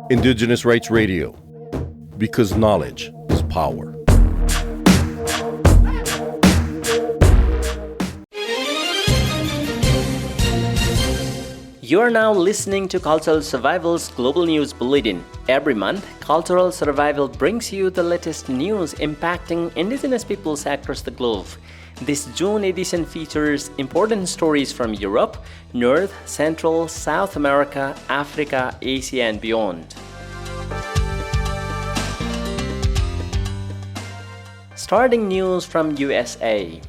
Indigenous Rights Radio, because knowledge is power. You are now listening to Cultural Survival's Global News Bulletin. Every month, Cultural Survival brings you the latest news impacting indigenous peoples across the globe. This June edition features important stories from Europe, North, Central, South America, Africa, Asia, and beyond. Starting news from USA.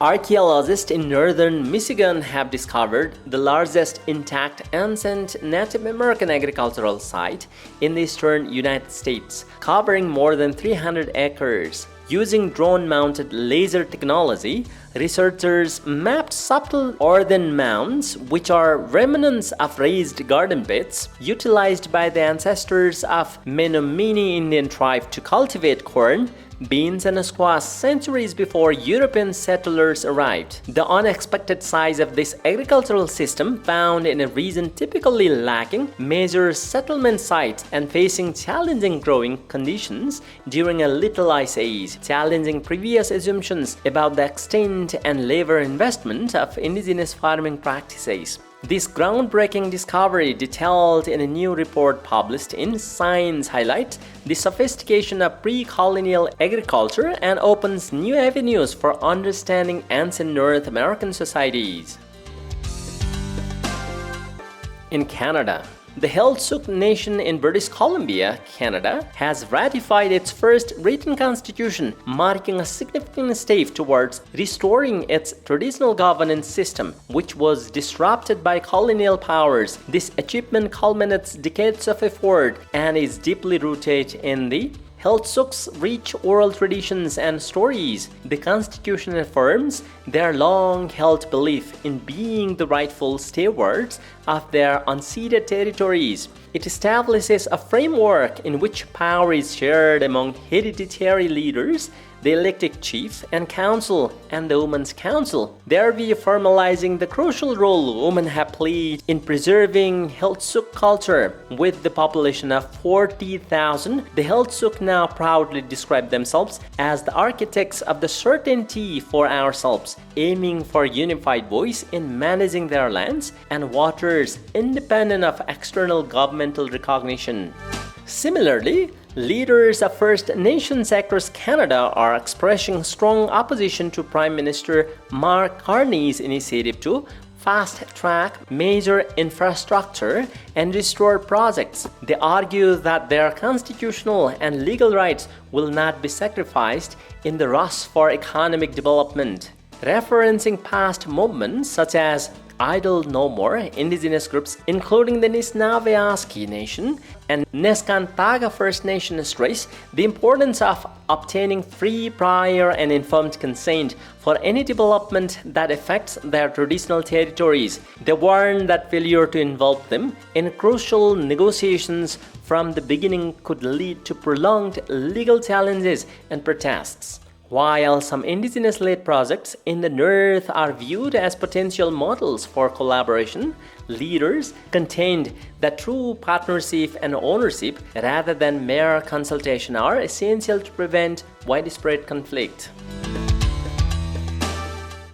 Archaeologists in northern Michigan have discovered the largest intact ancient Native American agricultural site in the eastern United States, covering more than 300 acres. Using drone-mounted laser technology, researchers mapped subtle earthen mounds, which are remnants of raised garden beds utilized by the ancestors of Menominee Indian tribe to cultivate corn, beans, and squash centuries before European settlers arrived. The unexpected size of this agricultural system, found in a region typically lacking major settlement sites and facing challenging growing conditions during a Little Ice Age, challenging previous assumptions about the extent and labor investment of indigenous farming practices. This groundbreaking discovery, detailed in a new report published in Science, highlights the sophistication of pre-colonial agriculture and opens new avenues for understanding ancient North American societies. In Canada, the Heiltsuk Nation in British Columbia, Canada, has ratified its first written constitution, marking a significant step towards restoring its traditional governance system, which was disrupted by colonial powers. This achievement culminates decades of effort and is deeply rooted in the Heiltsuk's rich oral traditions and stories. The Constitution affirms their long-held belief in being the rightful stewards of their unceded territories. It establishes a framework in which power is shared among hereditary leaders, the elected chief and council, and the Women's Council, thereby formalizing the crucial role women have played in preserving Heiltsuk culture. With the population of 40,000, the Heiltsuk now proudly describe themselves as the architects of the certainty for ourselves, aiming for unified voice in managing their lands and waters independent of external governmental recognition. Similarly, leaders of First Nations across Canada are expressing strong opposition to Prime Minister Mark Carney's initiative to fast-track major infrastructure and restore projects. They argue that their constitutional and legal rights will not be sacrificed in the rush for economic development. Referencing past movements such as Idle No More, indigenous groups including the Nishnawbe Nation and Neskantaga First Nation stress the importance of obtaining free, prior, and informed consent for any development that affects their traditional territories. They warn that failure to involve them in crucial negotiations from the beginning could lead to prolonged legal challenges and protests. While some indigenous-led projects in the North are viewed as potential models for collaboration, leaders contend that true partnership and ownership rather than mere consultation are essential to prevent widespread conflict.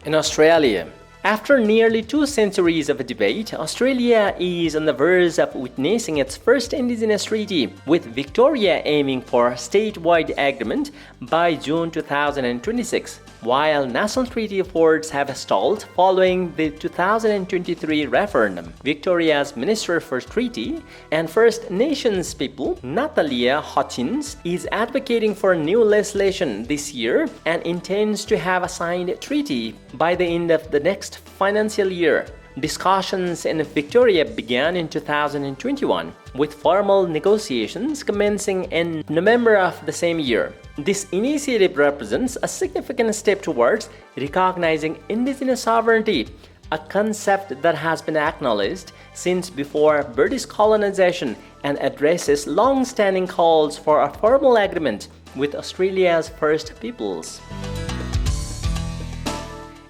In Australia, after nearly 2 centuries of debate, Australia is on the verge of witnessing its first Indigenous treaty, with Victoria aiming for a statewide agreement by June 2026. While national treaty efforts have stalled following the 2023 referendum, Victoria's Minister for Treaty and First Nations people, Natalia Hutchins, is advocating for new legislation this year and intends to have a signed treaty by the end of the next financial year. Discussions in Victoria began in 2021, with formal negotiations commencing in November of the same year. This initiative represents a significant step towards recognizing indigenous sovereignty, a concept that has been acknowledged since before British colonization and addresses long-standing calls for a formal agreement with Australia's First Peoples.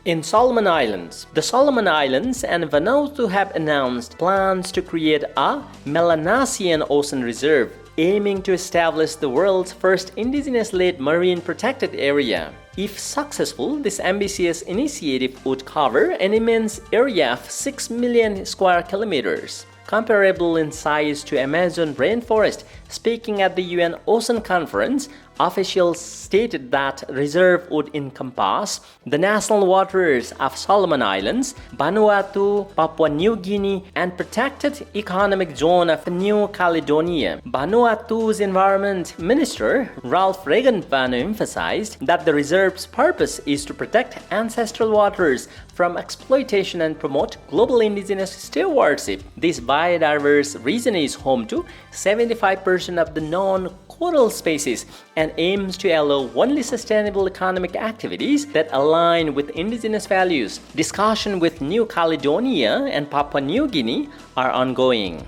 In Solomon Islands, the Solomon Islands and Vanuatu have announced plans to create a Melanesian Ocean Reserve, aiming to establish the world's first indigenous-led marine protected area. If successful, this ambitious initiative would cover an immense area of 6 million square kilometers, comparable in size to Amazon rainforest. Speaking at the UN Ocean Conference, officials stated that reserve would encompass the national waters of Solomon Islands, Vanuatu, Papua New Guinea, and protected economic zone of New Caledonia. Vanuatu's Environment Minister Ralph Regenvanu emphasized that the reserve's purpose is to protect ancestral waters from exploitation and promote global indigenous stewardship. This biodiverse region is home to 75% of the known coral species and aims to allow only sustainable economic activities that align with indigenous values. Discussion with New Caledonia and Papua New Guinea are ongoing.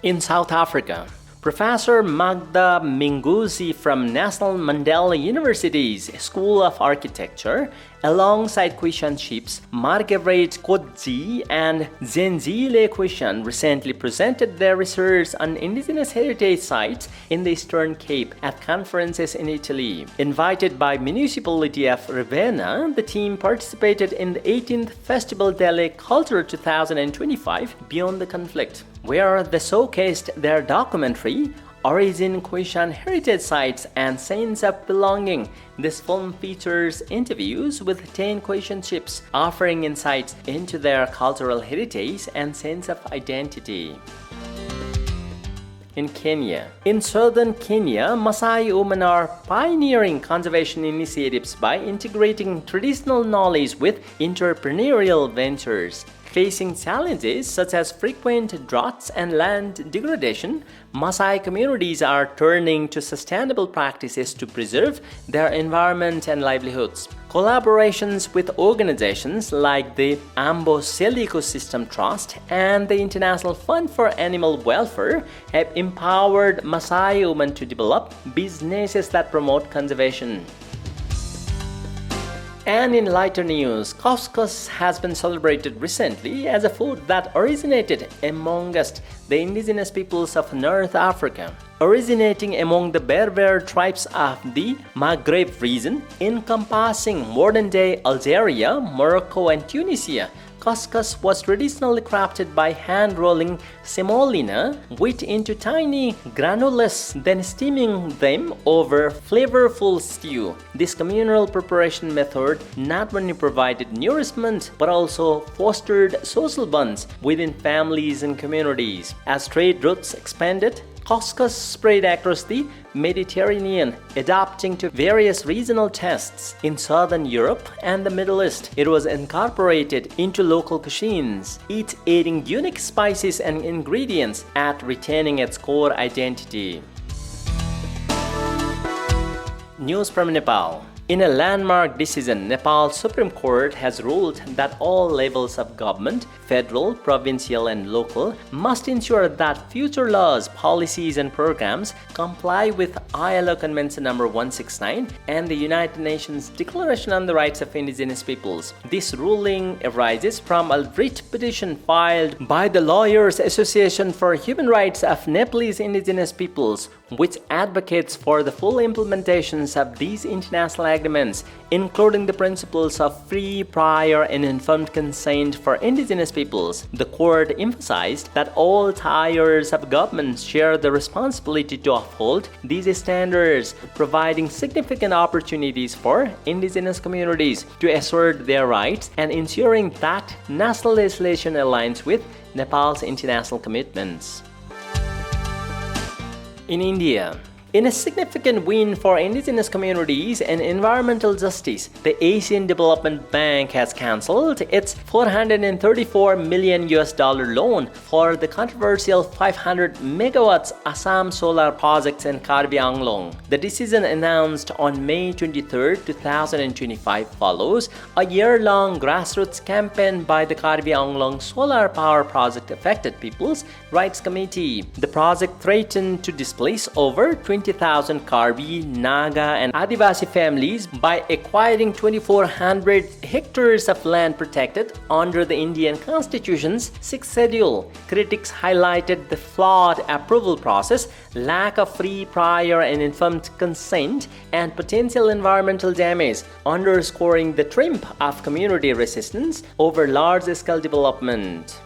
In South Africa, Professor Magda Minguzi from National Mandela University's School of Architecture, alongside Quishan chiefs Margaret Kodzi and Zenzile Quishan, recently presented their research on indigenous heritage sites in the Eastern Cape at conferences in Italy. Invited by municipality of Ravenna, the team participated in the 18th Festival delle Culture 2025 Beyond the Conflict, where they showcased their documentary Origin, Quishan Heritage Sites and Sense of Belonging. This film features interviews with 10 Quishan chiefs, offering insights into their cultural heritage and sense of identity. In Kenya. In southern Kenya, Maasai women are pioneering conservation initiatives by integrating traditional knowledge with entrepreneurial ventures. Facing challenges such as frequent droughts and land degradation, Maasai communities are turning to sustainable practices to preserve their environment and livelihoods. Collaborations with organizations like the Amboseli Ecosystem Trust and the International Fund for Animal Welfare have empowered Maasai women to develop businesses that promote conservation. And in lighter news, couscous has been celebrated recently as a food that originated amongst the indigenous peoples of North Africa. Originating among the Berber tribes of the Maghreb region, encompassing modern-day Algeria, Morocco, and Tunisia, couscous was traditionally crafted by hand-rolling semolina wheat into tiny granules, then steaming them over flavorful stew. This communal preparation method not only provided nourishment but also fostered social bonds within families and communities. As trade routes expanded, couscous spread across the Mediterranean, adapting to various regional tastes. In southern Europe and the Middle East, it was incorporated into local cuisines, each adding unique spices and ingredients at retaining its core identity. News from Nepal. In a landmark decision, Nepal's Supreme Court has ruled that all levels of government, federal, provincial, and local, must ensure that future laws, policies, and programs comply with ILO Convention No. 169 and the United Nations Declaration on the Rights of Indigenous Peoples. This ruling arises from a writ petition filed by the Lawyers Association for Human Rights of Nepalese Indigenous Peoples, which advocates for the full implementations of these international agreements, including the principles of free, prior, and informed consent for indigenous peoples. The court emphasized that all tiers of government share the responsibility to uphold these standards, providing significant opportunities for indigenous communities to assert their rights and ensuring that national legislation aligns with Nepal's international commitments. In India, in a significant win for indigenous communities and environmental justice, the Asian Development Bank has cancelled its $434 million loan for the controversial 500 megawatts Assam solar projects in Karbi Anglong. The decision, announced on May 23, 2025, follows a year-long grassroots campaign by the Karbi Anglong Solar Power Project Affected People's Rights Committee. The project threatened to displace over 20 20,000 Karbi, Naga, and Adivasi families by acquiring 2,400 hectares of land protected under the Indian Constitution's 6th schedule. Critics highlighted the flawed approval process, lack of free, prior, and informed consent, and potential environmental damage, underscoring the triumph of community resistance over large-scale development.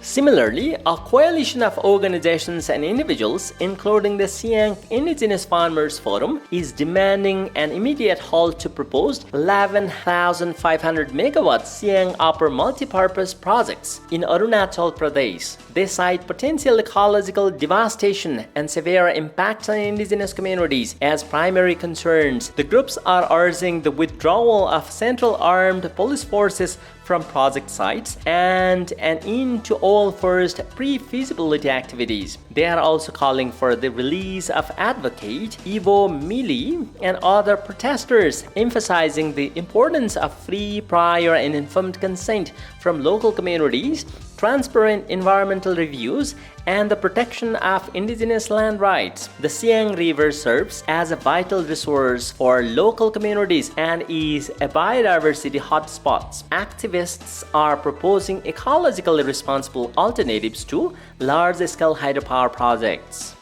Similarly, a coalition of organizations and individuals, including the Siang Indigenous Farmers Forum, is demanding an immediate halt to proposed 11,500 megawatt Siang Upper multipurpose projects in Arunachal Pradesh. They cite potential ecological devastation and severe impacts on indigenous communities as primary concerns. The groups are urging the withdrawal of Central Armed Police Forces from project sites and an end to all first pre-feasibility activities. They are also calling for the release of advocate Ivo Mili and other protesters, emphasizing the importance of free, prior, and informed consent from local communities, transparent environmental reviews, and the protection of indigenous land rights. The Siang River serves as a vital resource for local communities and is a biodiversity hotspot. Activists are proposing ecologically responsible alternatives to large-scale hydropower projects.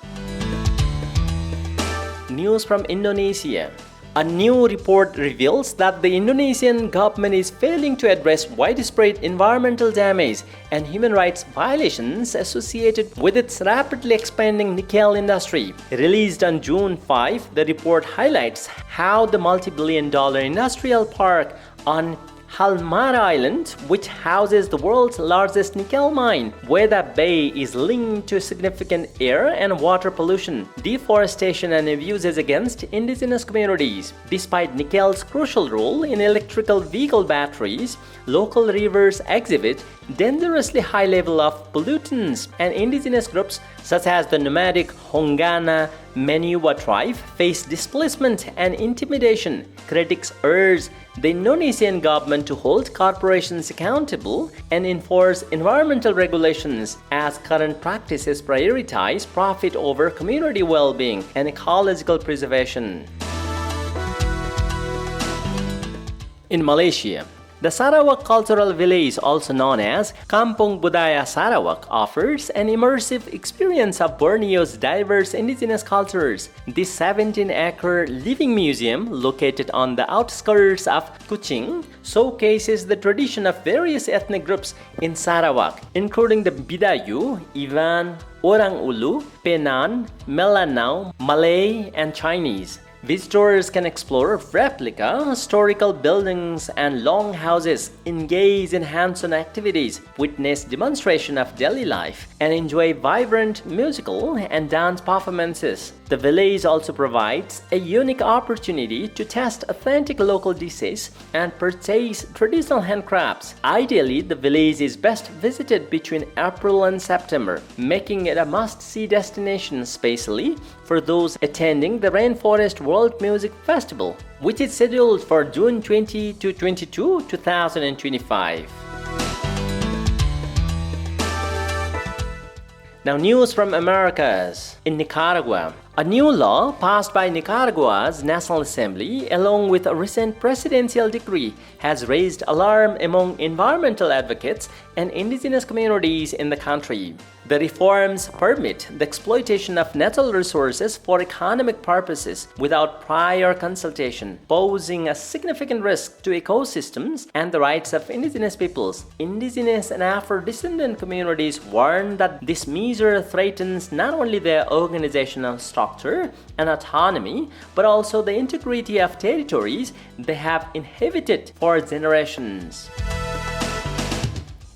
News from Indonesia. A new report reveals that the Indonesian government is failing to address widespread environmental damage and human rights violations associated with its rapidly expanding nickel industry. Released on June 5, the report highlights how the multi-billion-dollar industrial park on Halmara Island, which houses the world's largest nickel mine, Weda Bay, is linked to significant air and water pollution, deforestation, and abuses against indigenous communities. Despite nickel's crucial role in electrical vehicle batteries, local rivers exhibit dangerously high level of pollutants, and indigenous groups such as the nomadic Hongana Menyuwa tribe face displacement and intimidation. Critics urge the Indonesian government to hold corporations accountable and enforce environmental regulations, as current practices prioritize profit over community well-being and ecological preservation. In Malaysia, the Sarawak Cultural Village, also known as Kampung Budaya Sarawak, offers an immersive experience of Borneo's diverse indigenous cultures. This 17-acre living museum, located on the outskirts of Kuching, showcases the tradition of various ethnic groups in Sarawak, including the Bidayu, Ivan, Orang Ulu, Penan, Melanau, Malay, and Chinese. Visitors can explore replica historical buildings and longhouses, engage in hands-on activities, witness demonstration of daily life, and enjoy vibrant musical and dance performances. The village also provides a unique opportunity to test authentic local dishes and purchase traditional handcrafts. Ideally, the village is best visited between April and September, making it a must-see destination, especially for those attending the Rainforest World Music Festival, which is scheduled for June 20 to 22, 2025. Now, news from Americas. In Nicaragua, a new law passed by Nicaragua's National Assembly, along with a recent presidential decree, has raised alarm among environmental advocates and indigenous communities in the country. The reforms permit the exploitation of natural resources for economic purposes without prior consultation, posing a significant risk to ecosystems and the rights of indigenous peoples. Indigenous and Afro-descendant communities warn that this measure threatens not only their organizational structure and autonomy, but also the integrity of territories they have inhabited for generations.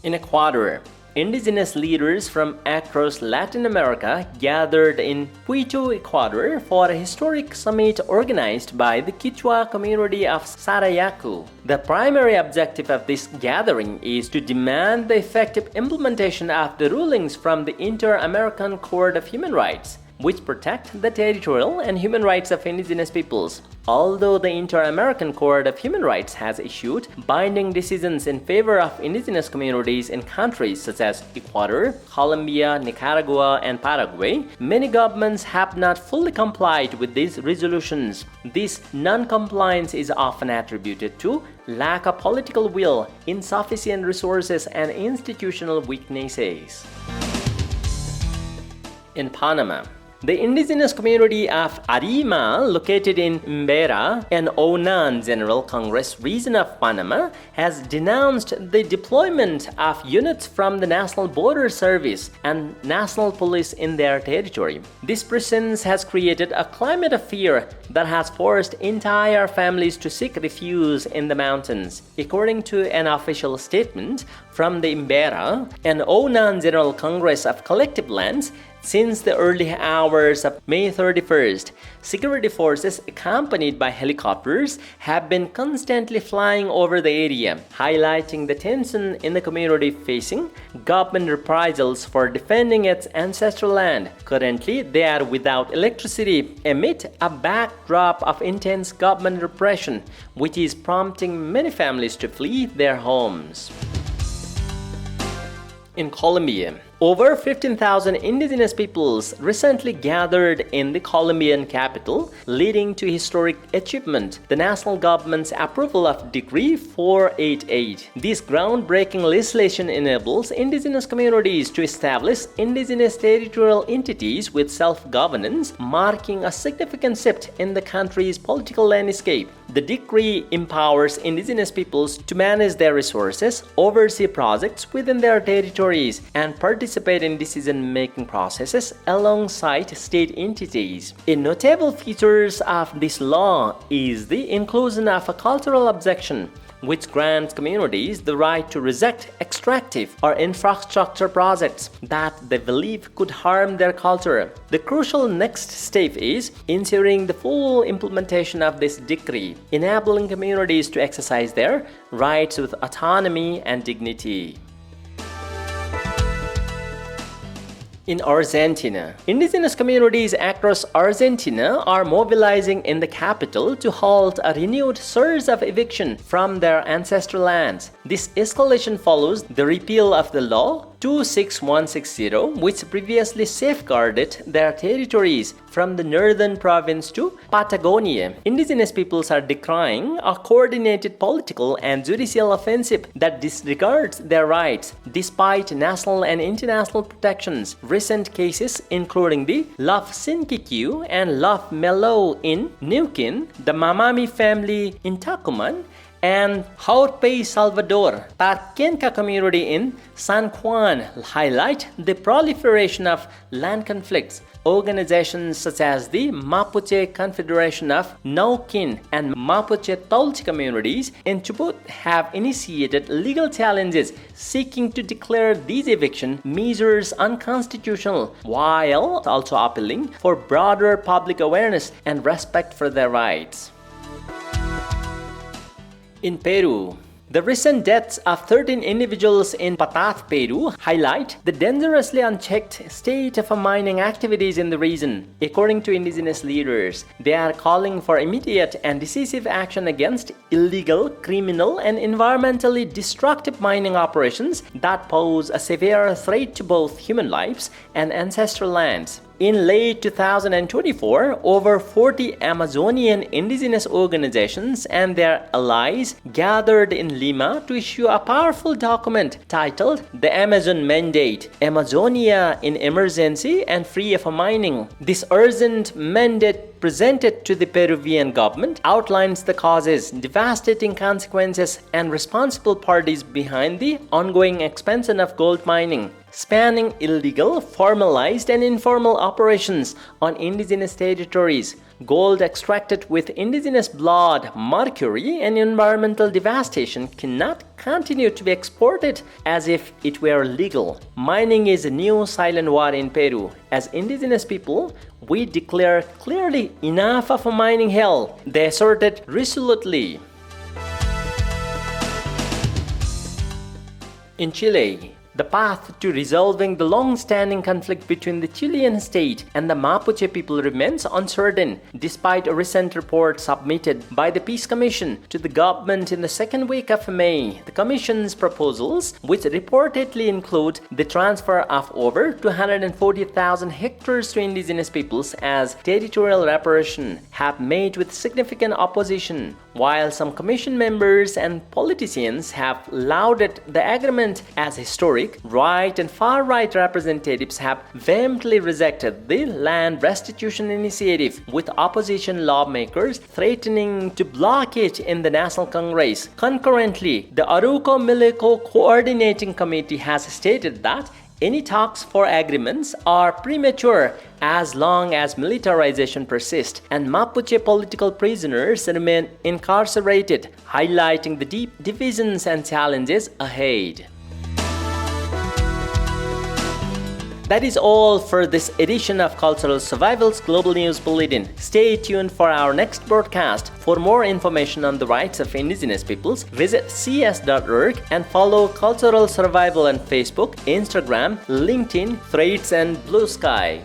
In Ecuador, indigenous leaders from across Latin America gathered in Quito, Ecuador for a historic summit organized by the Quechua community of Sarayaku. The primary objective of this gathering is to demand the effective implementation of the rulings from the Inter-American Court of Human Rights. which protect the territorial and human rights of indigenous peoples. Although the Inter-American Court of Human Rights has issued binding decisions in favor of indigenous communities in countries such as Ecuador, Colombia, Nicaragua, and Paraguay, many governments have not fully complied with these resolutions. This non-compliance is often attributed to lack of political will, insufficient resources, and institutional weaknesses. In Panama, the indigenous community of Arima, located in Imbera and Onan General Congress region of Panama, has denounced the deployment of units from the National Border Service and National Police in their territory. This presence has created a climate of fear that has forced entire families to seek refuge in the mountains. According to an official statement from the Imbera and Onan General Congress of Collective Lands, since the early hours of May 31st, security forces accompanied by helicopters have been constantly flying over the area, highlighting the tension in the community facing government reprisals for defending its ancestral land. Currently, they are without electricity amid a backdrop of intense government repression, which is prompting many families to flee their homes. In Colombia, over 15,000 indigenous peoples recently gathered in the Colombian capital, leading to historic achievement, the national government's approval of Decree 488. This groundbreaking legislation enables indigenous communities to establish indigenous territorial entities with self-governance, marking a significant shift in the country's political landscape. The decree empowers indigenous peoples to manage their resources, oversee projects within their territories, and participate in decision-making processes alongside state entities. A notable feature of this law is the inclusion of a cultural objection, which grants communities the right to reject extractive or infrastructure projects that they believe could harm their culture. The crucial next step is ensuring the full implementation of this decree, enabling communities to exercise their rights with autonomy and dignity. In Argentina, indigenous communities across Argentina are mobilizing in the capital to halt a renewed surge of eviction from their ancestral lands. This escalation follows the repeal of the law 26160, which previously safeguarded their territories from the northern province to Patagonia. Indigenous peoples are decrying a coordinated political and judicial offensive that disregards their rights, despite national and international protections. Recent cases, including the Love Sinkiku and Love Melo in Neuquén, the Mamami family in Tucumán, and Haurpey Salvador Tarkenka community in San Juan, highlight the proliferation of land conflicts. Organizations such as the Mapuche Confederation of Neuquén and Mapuche Tolchi communities in Chubut have initiated legal challenges seeking to declare these eviction measures unconstitutional, while also appealing for broader public awareness and respect for their rights. In Peru, the recent deaths of 13 individuals in Patat, Peru, highlight the dangerously unchecked state of mining activities in the region. According to indigenous leaders, they are calling for immediate and decisive action against illegal, criminal, and environmentally destructive mining operations that pose a severe threat to both human lives and ancestral lands. In late 2024, over 40 Amazonian indigenous organizations and their allies gathered in Lima to issue a powerful document titled The Amazon Mandate, Amazonia in Emergency and Free of Mining. This urgent mandate presented to the Peruvian government outlines the causes, devastating consequences, and responsible parties behind the ongoing expansion of gold mining, spanning illegal, formalized, and informal operations on indigenous territories. Gold extracted with indigenous blood, mercury, and environmental devastation cannot continue to be exported as if it were legal. Mining is a new silent war in Peru. As indigenous people, we declare clearly enough of a mining hell, they asserted resolutely. In Chile, The path to resolving the long-standing conflict between the Chilean state and the Mapuche people remains uncertain, despite a recent report submitted by the Peace Commission to the government in the second week of May. The Commission's proposals, which reportedly include the transfer of over 240,000 hectares to indigenous peoples as territorial reparation, have met with significant opposition. While some Commission members and politicians have lauded the agreement as historic, right and far-right representatives have vehemently rejected the land restitution initiative, with opposition lawmakers threatening to block it in the National Congress. Concurrently, the Arauco Milico Coordinating Committee has stated that any talks for agreements are premature as long as militarization persists and Mapuche political prisoners remain incarcerated, highlighting the deep divisions and challenges ahead. That is all for this edition of Cultural Survival's Global News Bulletin. Stay tuned for our next broadcast. For more information on the rights of indigenous peoples, visit cs.org and follow Cultural Survival on Facebook, Instagram, LinkedIn, Threads, and Blue Sky.